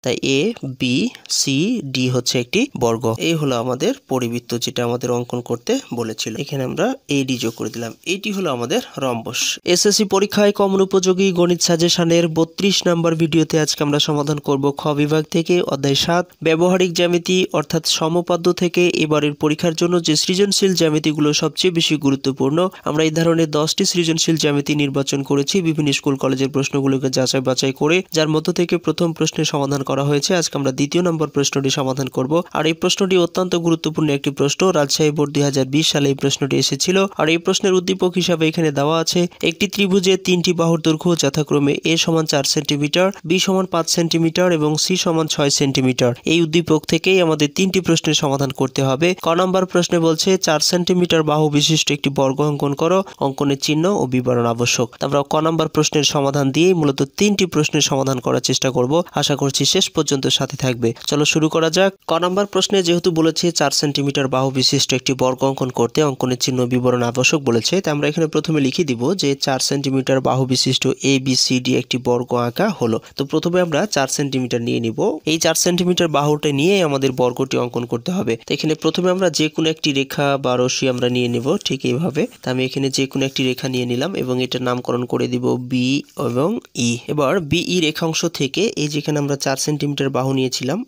তাই A B C D হচ্ছে একটি বর্গ। এই হলো আমাদের পরিবৃত্ত যেটা আমাদের অঙ্কন করতে বলেছিল। এখানে আমরা এডি যোগ করে দিলাম। এটি হলো আমাদের রম্বস। এসএসসি পরীক্ষায় কমন উপযোগী গণিত সাজেশনের 32 নম্বর ভিডিওতে আজকে আমরা সমাধান করব খ বিভাগ থেকে অধ্যায় 7 ব্যবহারিক জ্যামিতি অর্থাৎ সমপাদ্য থেকে এবারের পরীক্ষার জন্য যে সৃজনশীল জ্যামিতিগুলো সবচেয়ে বেশি গুরুত্বপূর্ণ। আমরা এই ধরনের 10টি সৃজনশীল জ্যামিতি নির্বাচন করেছি বিভিন্ন স্কুল কলেজের প্রশ্নগুলোকে যাচাই বাছাই করে, যার মধ্য থেকে প্রথম প্রশ্নের সমাধান করা হয়েছে। আজকে আমরা দ্বিতীয় নম্বর প্রশ্নটি সমাধান করব। আর এই প্রশ্নটি অত্যন্ত গুরুত্বপূর্ণ একটি প্রশ্ন। রাজশাহী বোর্ড 2020 সালে এই প্রশ্নটি এসেছিল। আর এই প্রশ্নের উদ্দীপক হিসাবে এখানে দেওয়া আছে একটি ত্রিভুজের 3টি বাহুর দৈর্ঘ্য যথাক্রমে a সমান 4 সেন্টিমিটার, b সমান 5 সেন্টিমিটার এবং c সমান 6 সেন্টিমিটার। এই উদ্দীপক থেকেই আমাদের 3টি প্রশ্নের সমাধান করতে হবে। ক নম্বর প্রশ্নে বলছে 4 সেন্টিমিটার বাহু বিশিষ্ট একটি বর্গ অঙ্কন করো, অঙ্কনের চিহ্ন ও বিবরণ আবশ্যক। আমরা ক নম্বর প্রশ্নের সমাধান দিয়ে মূলত 3টি প্রশ্নের সমাধান করার চেষ্টা করব। আশা করছি শেষ পর্যন্ত সাথে থাকবে। চলো শুরু করা যাক। ক নম্বর প্রশ্নে যেহেতু বলেছে 4 সেন্টিমিটার বাহু বিশিষ্ট একটি বর্গ অঙ্কন করতে অঙ্কনের চিহ্ন বিবরণ আবশ্যক বলেছে, তাই আমরা এখানে প্রথমে লিখে দিব যে 4 সেন্টিমিটার বাহু বিশিষ্ট এ বি সি ডি একটি বর্গ আঁকা হলো। তো প্রথমে আমরা 4 সেন্টিমিটার নিয়ে নিব। এই 4 সেন্টিমিটার বাহুটা নিয়ে আমাদের বর্গটি অঙ্কন করতে হবে। তো এখানে প্রথমে আমরা যে কোনো একটি রেখা বা রশ্মি আমরা নিয়ে নিব ঠিক এইভাবে। তো আমি এখানে যে কোনো একটি রেখা নিয়ে নিলাম এবং এটার নামকরণ করে দিব বি এবং ই। এবার বি ই রেখাংশ থেকে এই যেখানে আমরা 4 সেন্টিমিটার বাহু নিয়েছিলাম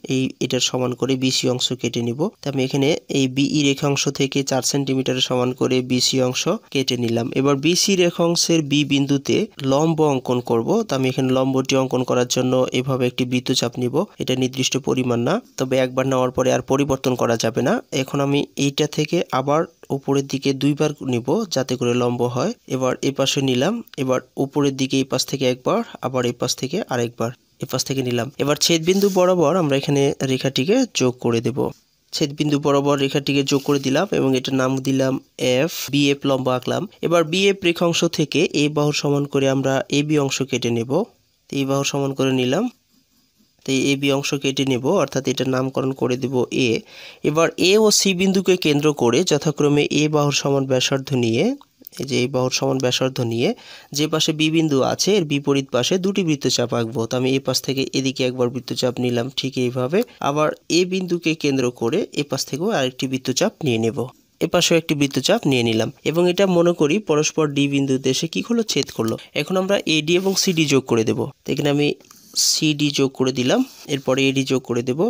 এটার সমান করে বিসি অংশ কেটে নিব। তো আমি এখানে এই বিই রেখাংশ থেকে 4 সেন্টিমিটারের সমান করে বিসি অংশ কেটে নিলাম। এবার বিসি রেখাংশের বি বিন্দুতে লম্ব অঙ্কন করব। তো আমি এখানে লম্বটি অঙ্কন করার জন্য এভাবে একটি বৃত্তচাপ নিব। এটা নির্দিষ্ট পরিমাণ না, তবে একবার নেওয়ার পরে আর পরিবর্তন করা যাবে না। এখন আমি এইটা থেকে আবার উপরের দিকে দুইবার নিব যাতে করে লম্ব হয়। এবার এই পাশে নিলাম, এবার উপরের দিকে এই পাশ থেকে একবার, আবার এই পাশ থেকে আরেকবার এই পাশ থেকে নিলাম। এবার ছেদবিন্দু বরাবর আমরা এখানে রেখাটিকে যোগ করে দেব। ছেদবিন্দু বরাবর রেখাটিকে যোগ করে দিলাম এবং এটার নাম দিলাম এফ। বি এফ লম্ব আঁকলাম। এবার বি এফ রেখাংশ থেকে এই বাহুর সমান করে আমরা এ বি অংশ কেটে নেব। এই বাহুর সমান করে নিলাম। তো এ বি অংশ কেটে নেব, অর্থাৎ এটার নামকরণ করে দেব এ। এবার এ ও সি বিন্দুকে কেন্দ্র করে যথাক্রমে এ বাহুর সমান ব্যাসার্ধ নিয়ে, এই যে এই বাহুর সমান ব্যাসার্ধ নিয়ে যে পাশে বি বিন্দু আছে এর বিপরীত পাশে দুটি বৃত্তচাপ আঁকবো। তো আমি এই পাশ থেকে এদিকে একবার বৃত্তচাপ নিলাম ঠিক এইভাবে। আবার এ বিন্দুকে কেন্দ্র করে এ পাশ থেকেও আরেকটি বৃত্তচাপ নিয়ে নেব। এপাশেও একটি বৃত্তচাপ নিয়ে নিলাম এবং এটা মনে করি পরস্পর ডি বিন্দুতে এসে কি হলো, ছেদ করলো। এখন আমরা এডি এবং সিডি যোগ করে দেব। তো এখানে আমি সিডি যোগ করে দিলাম, এরপরে এডি যোগ করে দেব,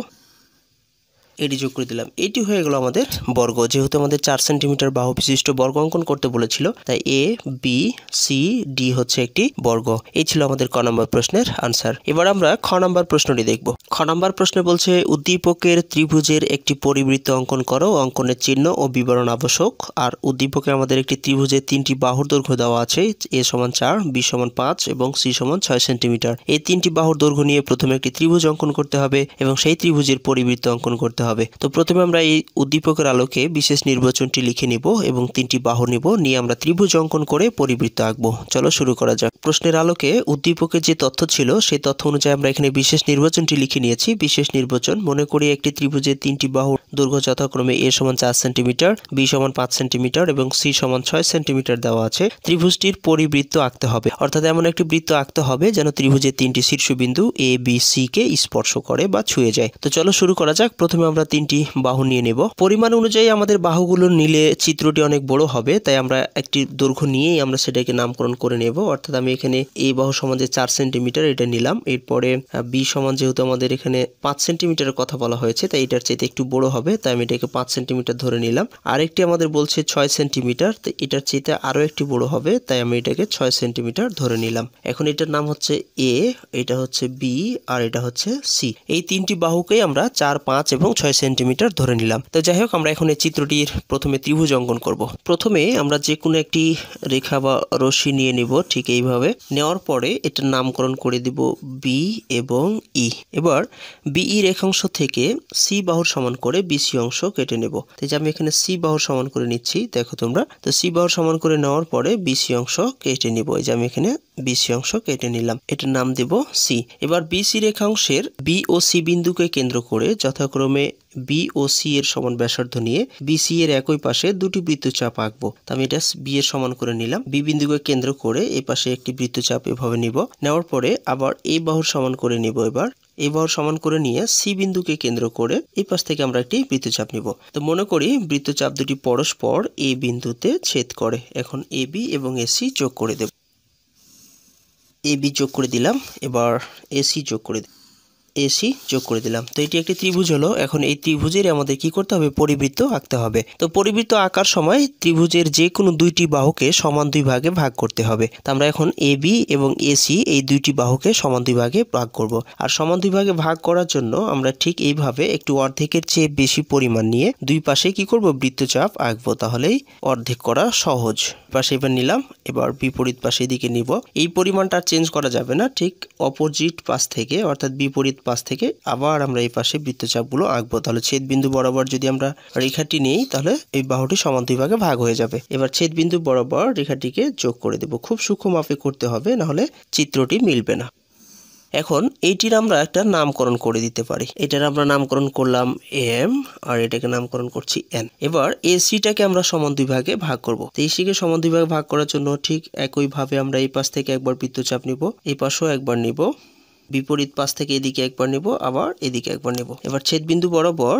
এডি যোগ করে দিলাম। এটি হয়ে গেল আমাদের বর্গ। যেহেতু আমাদের 4 সেন্টিমিটার বাহু বিশিষ্ট বর্গ অঙ্কন করতে বলেছিল, তাই এ বি সি ডি হচ্ছে একটি বর্গ। এই ছিল আমাদের ক নম্বর প্রশ্নের আনসার। এবার আমরা খ নম্বর প্রশ্নটি দেখব। খ নম্বর প্রশ্নে বলছে উদ্দীপকের ত্রিভুজের একটি পরিবৃত্ত অঙ্কন করো, অঙ্কনের চিহ্ন ও বিবরণ আবশ্যক। আর উদ্দীপকে আমাদের একটি ত্রিভুজের 3টি বাহুর দৈর্ঘ্য দেওয়া আছে, এ সমান 4, বি সমান 5 এবং সি সমান 6 সেন্টিমিটার। এই 3টি বাহুর দৈর্ঘ্য নিয়ে প্রথমে একটি ত্রিভুজ অঙ্কন করতে হবে এবং সেই ত্রিভুজের পরিবৃত্ত অঙ্কন করতে হবে। তো প্রথমে আমরা এই উদ্দীপকের আলোকে বিশেষ নির্বাচনটি লিখে নিব এবং 3টি বাহু নিব, নিয়ে আমরা ত্রিভুজ অঙ্কন করে পরিবৃত্ত আঁকবো। চলো শুরু করা যাক। প্রশ্নের আলোকে উদ্দীপকের যে তথ্য ছিল সেই তথ্য অনুযায়ী আমরা এখানে বিশেষ নির্বাচনটি লিখে নিয়েছি। বিশেষ নির্বাচন মনে করি একটি ত্রিভুজের 3টি বাহুর দৈর্ঘ্য যথাক্রমে এ সমান 4 সেন্টিমিটার, বি সমান 5 সেন্টিমিটার এবং সি সমান 6 সেন্টিমিটার দেওয়া আছে। ত্রিভুজটির পরিবৃত্ত আঁকতে হবে, অর্থাৎ এমন একটি বৃত্ত আঁকতে হবে যেন ত্রিভুজের 3টি শীর্ষবিন্দু এ বি সি কে স্পর্শ করে বা ছুঁয়ে যায়। তো চলো শুরু করা যাক। প্রথমে আমরা 3টি বাহু নিয়ে নেব। পরিমাণ অনুযায়ী আমাদের বাহুগুলো নিলে চিত্রটি অনেক বড় হবে, তাই আমরা একটি দৈর্ঘ্য নিয়েই আমরা সেটাকে নামকরণ করে নেব। অর্থাৎ আমি এখানে এ বাহু সমান যে 4 সেন্টিমিটার এটা নিলাম। এরপরে বি সমান যেহেতু আমাদের এখানে 5 সেন্টিমিটারের কথা বলা হয়েছে, তাই এটার চাইতে একটু বড় হবে, তাই আমি এটাকে 5 সেন্টিমিটার ধরে নিলাম। আরেকটি আমাদের বলছে 6 সেন্টিমিটার, তো এটার চাইতে আরো একটি বড় হবে, তাই আমি এটাকে 6 সেন্টিমিটার ধরে নিলাম। এখন এটার নাম হচ্ছে এ, এটা হচ্ছে বি আর এটা হচ্ছে সি। এই 3টি বাহুকেই আমরা 4, 5 এবং 6 সেন্টিমিটার ধরে নিলাম। তো যাই হোক, আমরা এখন এই চিত্রটির প্রথমে ত্রিভুজ অঙ্কন করব। প্রথমে আমরা যে কোনো একটি রেখা বা রশ্মি নিয়ে নিব ঠিক এইভাবে। নেওয়ার পরে এটার নামকরণ করে দিব বি এবং ই। এবার বিই রেখাংশ থেকে সি বাহুর সমান করে বিসি অংশ কেটে নেব। তো যে আমি এখানে সি বাহুর সমান করে নিচ্ছি, দেখো তোমরা। তো সি বাহুর সমান করে নেওয়ার পরে বিসি অংশ কেটে নিব। এই যে আমি এখানে বিসি অংশ কেটে নিলাম, এটার নাম দেব সি। এবার বিসি রেখাংশের বি ও সি বিন্দুকে কেন্দ্র করে যথাক্রমে বি ও সি এর সমান ব্যাসার্ধ নিয়ে বিসি এর একই পাশে দুটি বৃত্তচাপ আঁকবো। আমি এটা বি এর সমান করে নিলাম, বি বিন্দুকে কেন্দ্র করে এই পাশে একটি বৃত্তচাপ এভাবে নিব, নেওয়ার পরে আবার এই বাহুর সমান করে নিব। এবার এই বাহুর সমান করে নিয়ে সি বিন্দুকে কেন্দ্র করে এই পাশ থেকে আমরা একটি বৃত্তচাপ নিব। তো মনে করি বৃত্তচাপ দুটি পরস্পর এই বিন্দুতে ছেদ করে। এখন এ বি এবং এসি যোগ করে দেব, এ বি যোগ করে দিলাম, এবার এসি যোগ করে এসি যোগ করে দিলাম। তো এটি একটি ত্রিভুজ হলো। এখন এই ত্রিভুজের আমাদের কি করতে হবে, পরিবৃত্ত আঁকতে হবে। তো পরিবৃত্ত আঁকার সময় ত্রিভুজের যে কোনো দুইটি বাহুকে সমান দুই ভাগে ভাগ করতে হবে। তো আমরা এখন এ বি এবং এসি এই দুইটি বাহুকে সমান দুই ভাগে ভাগ করব। আর সমান দুই ভাগে ভাগ করার জন্য আমরা ঠিক এইভাবে একটু অর্ধেকের চেয়ে বেশি পরিমাণ নিয়ে দুই পাশে কি করব, বৃত্তচাপ আঁকবো, তাহলেই অর্ধেক করা সহজ। পাশে এবার নিলাম, এবার বিপরীত পাশে দিকে নিব। এই পরিমাণটা চেঞ্জ করা যাবে না, ঠিক অপোজিট পাশ থেকে অর্থাৎ বিপরীত পাশ থেকে আবার আমরা এই পাশে বৃত্তচাপগুলো আঁকবো। তাহলে ছেদ বিন্দু বরাবর যদি আমরা রেখাটি নিই তাহলে এই বাহুটি সমান দুই ভাগে ভাগ হয়ে যাবে। এবার ছেদ বিন্দু বরাবর রেখাটিকে যোগ করে দেব। খুব সূক্ষ্ম মাপে করতে হবে, নাহলে চিত্রটি মিলবে না। এখন এইটির আমরা একটা নামকরণ করে দিতে পারি। এটার আমরা নামকরণ করলাম এম, আর এটাকে নামকরণ করছি এন। এবার এসিটাকে আমরা সমান দুই ভাগে ভাগ করব। এসিকে সমান দুই ভাগে ভাগ করার জন্য ঠিক একইভাবে আমরা এই পাশ থেকে একবার বৃত্তচাপ নিব, এই পাশেও একবার নিব, বিপরীত পাশ থেকে এদিকে একবার নেব, আবার এদিকে একবার নেব। এবার ছেদ বিন্দু বরাবর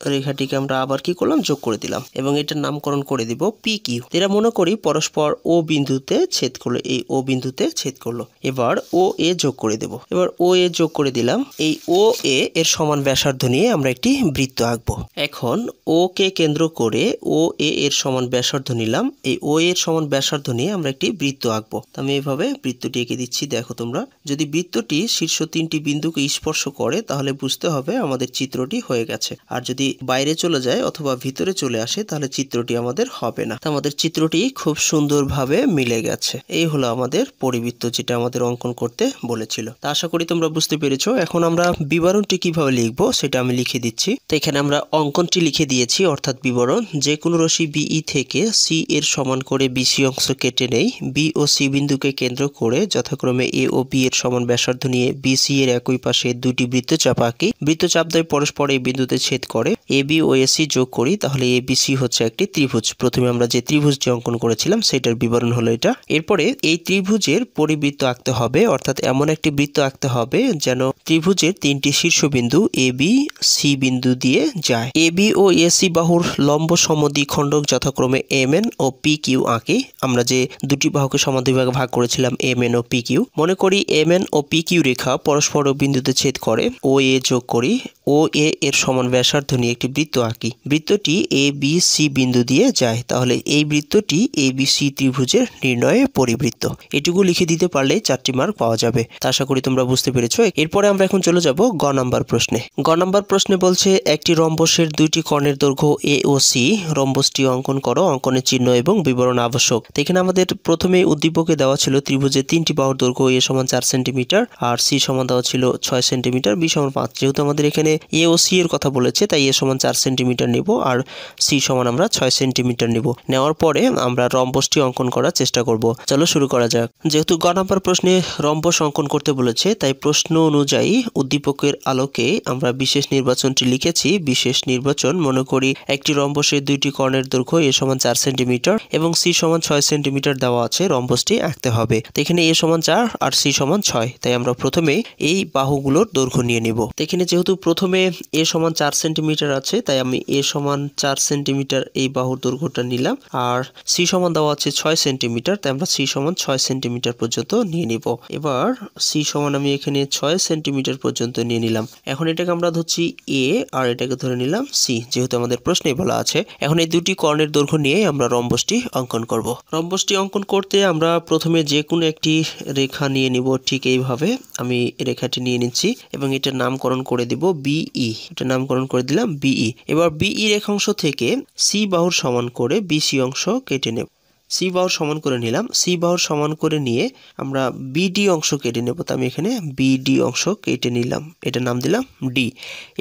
রেখাটিকে আমরা আবার কি করলাম, যোগ করে দিলাম এবং এটার নামকরণ করে দিব পি কিউ। এরা মনে করি পরস্পর ও বিন্দুতে ছেদ করলো, এই ও বিন্দুতে ছেদ করলো। এবার ও এ যোগ করে দেব। এবার ও এ যোগ করে দিলাম। এই ও এ এর সমান ব্যাসার্ধ নিয়ে আমরা একটি বৃত্ত আঁকবো। এখন ও কে কেন্দ্র করে ও এ এর সমান ব্যাসার্ধ নিলাম, এই ও এর সমান ব্যাসার্ধ নিয়ে আমরা একটি বৃত্ত আঁকবো। আমি এইভাবে বৃত্তটি এঁকে দিচ্ছি। দেখো তোমরা, যদি বৃত্তটি শীর্ষ তিনটি বিন্দুকে স্পর্শ করে তাহলে বুঝতে হবে আমাদের চিত্রটি হয়ে গেছে। আর যদি বাইরে চলে যায় অথবা ভিতরে চলে আসে তাহলে চিত্রটি আমাদের হবে না। আমাদের চিত্রটি খুব সুন্দরভাবে মিলে গেছে। এই হলো আমাদের পরিবৃত্ত, যেটা আমাদের অঙ্কন করতে বলেছিল। তা আশা করি তোমরা বুঝতে পেরেছো। এখন আমরা বিবরণটি কিভাবে লিখবো সেটা আমি লিখে দিচ্ছি। তো এখানে আমরা অঙ্কনটি লিখে দিয়েছি, অর্থাৎ বিবরণ। যে কোনো রশ্মি বিই থেকে সি এর সমান করে বিসি অংশ কেটে নেই, বি ও সি বিন্দুকে কেন্দ্র করে যথাক্রমে এ ও বি এর সমান ব্যাসার্ধ নিয়ে বিসি এর একই পাশে দুটি বৃত্তচাপ আঁকি। বৃত্তচাপ দ্বয় পরস্পর এই বিন্দুতে ছেদ করে। এ বি ও এসি যোগ করি, তাহলে এ বি সি হচ্ছে একটি ত্রিভুজ। প্রথমে আমরা যে ত্রিভুজটি অঙ্কন করেছিলাম সেটার বিবরণ হলো এটা। এরপরে এই ত্রিভুজের পরিবৃত্ত আঁকতে হবে, অর্থাৎ এমন একটি বৃত্ত আঁকতে হবে যেন ত্রিভুজের তিনটি শীর্ষবিন্দু এ বি সি বিন্দু দিয়ে যায়। এ বি ও এসি বাহুর লম্ব সমদ্বিখণ্ডক যথাক্রমে এম এন ও পি কিউ আঁকি। আমরা যে দুটি বাহুকে সমান দুই ভাগে ভাগ করেছিলাম এম এন ও পি কিউ। মনে করি এম এন ও পি কিউ রেখা পরস্পর বিন্দুতে ছেদ করে। ও এ যোগ করি, ও এ এর সমান ব্যাসার্ধ নিয়ে একটি বৃত্ত আঁকি। বৃত্তটি এ বি সি বিন্দু দিয়ে যায়, তাহলে এই বৃত্তটি এ বি সি ত্রিভুজের নির্ণয়ে পরিবৃত্ত। এটুকু লিখে দিতে পারলেই 4টি মার্ক পাওয়া যাবে। তা আশা করি তোমরা বুঝতে পেরেছো। এরপরে আমরা এখন চলে যাব গ নাম্বার প্রশ্নে। গ নাম্বার প্রশ্নে বলছে একটি রম্বসের দুইটি কর্ণের দৈর্ঘ্য এ ও সি, রম্বসটি অঙ্কন করো, অঙ্কনের চিহ্ন এবং বিবরণ আবশ্যক। এখানে আমাদের প্রথমে উদ্দীপকে দেওয়া ছিল ত্রিভুজের তিনটি বাহুর দৈর্ঘ্য এ সমান 4 সেন্টিমিটার, আর সি সমান দেওয়া ছিল 6 সেন্টিমিটার, বি সমান 5। যেহেতু আমাদের এখানে এ ও সি এর কথা বলেছে তাই এ সমান 4 সেন্টিমিটার নিব আর সি সমান আমরা 6 সেন্টিমিটার নিব। নেওয়ার পরে আমরা রম্বসটি অঙ্কন করার চেষ্টা করব। চলো শুরু করা যাক। যেহেতু গ নাম্বার প্রশ্নে রম্বস অঙ্কন করতে বলেছে তাই প্রশ্ন অনুযায়ী উদ্দীপকের আলোকে আমরা বিশেষ নির্বাচনটি লিখেছি। বিশেষ নির্বাচন, মনে করি একটি রম্বসের দুইটি কর্ণের দৈর্ঘ্য এ সমান 4 সেন্টিমিটার এবং সি সমান 6 সেন্টিমিটার দেওয়া আছে। রম্বসটি আঁকতে হবে। তো এখানে এ সমান 4 আর সি সমান 6, তাই আমরা প্রথমে এই বাহুগুলোর দৈর্ঘ্য নিয়ে নিব। এখানে যেহেতু প্রথমে এ সমান 4 সেন্টিমিটার আছে তাই আমি এ সমান 4 সেন্টিমিটার এই বাহুর দৈর্ঘ্যটা নিলাম, আর সি সমান দেওয়া আছে 6 সেন্টিমিটার, তাই আমরা সি সমান 6 সেন্টিমিটার পর্যন্ত নিয়ে নিব। এবার সি সমান আমি এখানে 6 সেন্টিমিটার পর্যন্ত নিয়ে নিলাম। এখন এটাকে আমরা ধরছি এ আর এটাকে ধরে নিলাম সি, যেহেতু আমাদের প্রশ্নে বলা আছে। এখন এই দুটি কর্ণের দৈর্ঘ্য নিয়ে আমরা রম্বসটি অঙ্কন করব। রম্বসটি অঙ্কন করতে আমরা প্রথমে যে কোনো একটি রেখা নিয়ে নিব। ঠিক এইভাবে আমি রেখাটি নিয়ে নিচ্ছি এবং এটার নামকরণ করে দিব বিই। এটা নামকরণ করে দিলাম বিই। এবার বিই রেখাংশ থেকে সি বাহুর সমান করে বিসি অংশ কেটে নেব। সি বাহুর সমান করে নিলাম। সি বাহুর সমান করে নিয়ে আমরা বিডি অংশ কেটে নেব। তো আমি এখানে বিডি অংশ কেটে নিলাম, এটার নাম দিলাম ডি।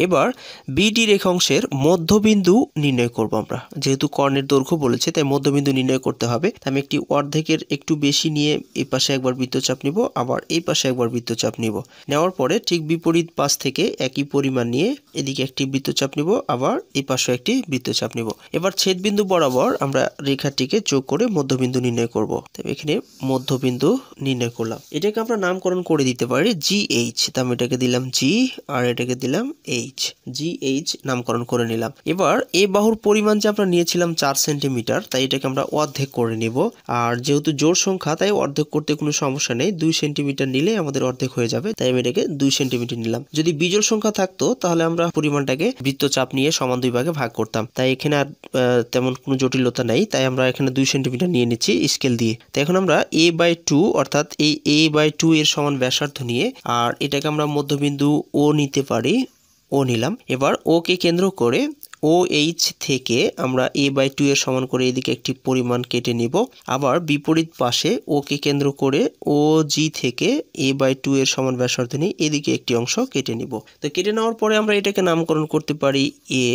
এবার বিডি রেখাংশের মধ্যবিন্দু নির্ণয় করব আমরা, যেহেতু কর্ণের দৈর্ঘ্য বলেছে তাই মধ্যবিন্দু নির্ণয় করতে হবে। আমি একটি অর্ধেকের একটু বেশি নিয়ে এই পাশে একবার বৃত্তচাপ নিব, আবার এই পাশে একবার বৃত্তচাপ নিব। নেওয়ার পরে ঠিক বিপরীত পাশ থেকে একই পরিমাণ নিয়ে এদিকে একটি বৃত্তচাপ নিব, আবার এই পাশে একটি বৃত্তচাপ নিব। এবার ছেদবিন্দু বরাবর আমরা রেখাটিকে যোগ করে মধ্যবিন্দু নির্ণয় করব। তবে এখানে মধ্যবিন্দু নির্ণয় করলাম। এটাকে আমরা নামকরণ করে দিতে পারি GH। তো আমি এটাকে দিলাম G আর এটাকে দিলাম H, GH নামকরণ করে নিলাম। এবার এই বাহুর পরিমাণ যে আমরা নিয়েছিলাম 4 সেন্টিমিটার, তাই এটাকে আমরা অর্ধেক করে নিব। আর যেহেতু জোড় সংখ্যা তাই অর্ধেক করতে কোনো সমস্যা নেই, 2 সেন্টিমিটার নিলে আমাদের অর্ধেক হয়ে যাবে, তাই আমি এটাকে 2 সেন্টিমিটার নিলাম। যদি বিজোড় সংখ্যা থাকতো তাহলে আমরা পরিমাণটাকে বৃত্তচাপ নিয়ে সমান 2 ভাগে ভাগ করতাম, তাই এখানে আর তেমন কোনো জটিলতা নেই, তাই আমরা এখানে 2 সেন্টিমিটার নিয়ে নিচ্ছি স্কেল দিয়ে। তো এখন আমরা a/2 অর্থাৎ এই a/2 এর সমান ব্যাসার্ধ নিয়ে, আর এটাকে আমরা মধ্যবিন্দু ও নিতে পারি, ও নিলাম। এবার ও কে কেন্দ্র করে OH থেকে আমরা a/2 এর সমান করে এদিকে একটি পরিমাণ কেটে নিব। আবার বিপরীত পাশে ও কে কেন্দ্র করে OG থেকে a/2 এর সমান ব্যাসার্ধ নিয়ে এদিকে একটি অংশ কেটে নিব। তো কেটে নেওয়ার পরে আমরা এটাকে নামকরণ করতে পারি A,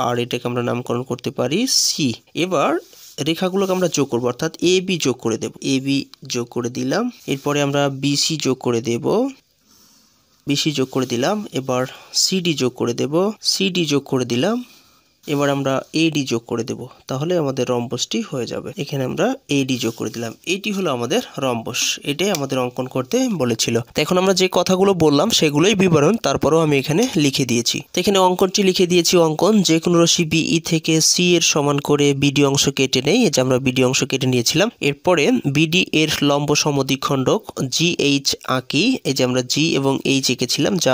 আর এটাকে আমরা নামকরণ করতে পারি C। এবার রেখাগুলোকে আমরা যোগ করব, অর্থাৎ AB যোগ করে দেব। AB যোগ করে দিলাম। এরপরে আমরা BC যোগ করে দেব, BC যোগ করে দিলাম। এবার CD যোগ করে দেব, CD যোগ করে দিলাম। এবার আমরা AD যোগ করে দেব, তাহলে আমাদের রম্বসটি হয়ে যাবে। এখানে আমরা AD যোগ করে দিলাম। এটি হলো আমাদের রম্বস, এটাই আমাদের অঙ্কন করতে বলেছিল। তো এখন আমরা যে কথাগুলো বললাম সেগুলোই বিবরণ, তারপরেও আমি এখানে লিখে দিয়েছি। তো এখানে অঙ্কনটি লিখে দিয়েছি। অঙ্কন: যে কোনো রশ্মি BE থেকে C এর সমান করে BD অংশ কেটে নেই। এই যে আমরা BD অংশ কেটে নিয়েছিলাম। এরপরে BD এর লম্ব সমদ্বিখণ্ডক GH আঁকি। এই যে আমরা G এবং H এঁকেছিলাম, যা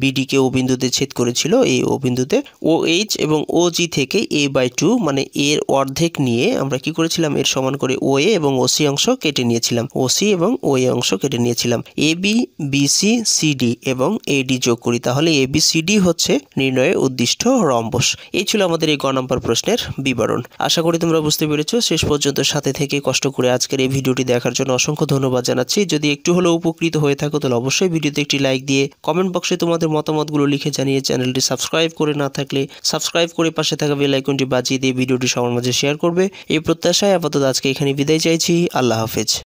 BD কে O বিন্দুতে ছেদ করেছিল। এই O বিন্দুতে OH এবং OG থেকে a/2 মানে এর অর্ধেক নিয়ে আমরা কি করেছিলাম, এর সমান করে OA এবং OC অংশ কেটে নিয়েছিলাম। OC এবং OA অংশ কেটে নিয়েছিলাম। AB, BC, CD এবং AD যোগ করি, তাহলে ABCD হচ্ছে নির্ণয়ের উদ্দিষ্ট রম্বস। এই ছিল আমাদের এই গ নম্বর প্রশ্নের বিবরণ। আশা করি তোমরা বুঝতে পেরেছো। শেষ পর্যন্ত সাথে থেকে কষ্ট করে আজকের এই ভিডিওটি দেখার জন্য অসংখ্য ধন্যবাদ জানাচ্ছি। যদি একটু হলেও উপকৃত হয়ে থাকো তাহলে অবশ্যই ভিডিওতে একটি লাইক দিয়ে কমেন্ট বক্সে তোমাদের মতামতগুলো লিখে জানিয়ে চ্যানেলটি সাবস্ক্রাইব করে না থাকলে সাবস্ক্রাইব করে পাশে থাকা বেল আইকনটি বাজিয়ে দিয়ে ভিডিওটি সবার মাঝে শেয়ার করবে। এই প্রত্যাশায় আপাতত আজকে এখানে বিদায় চাইছি। আল্লাহ হাফেজ।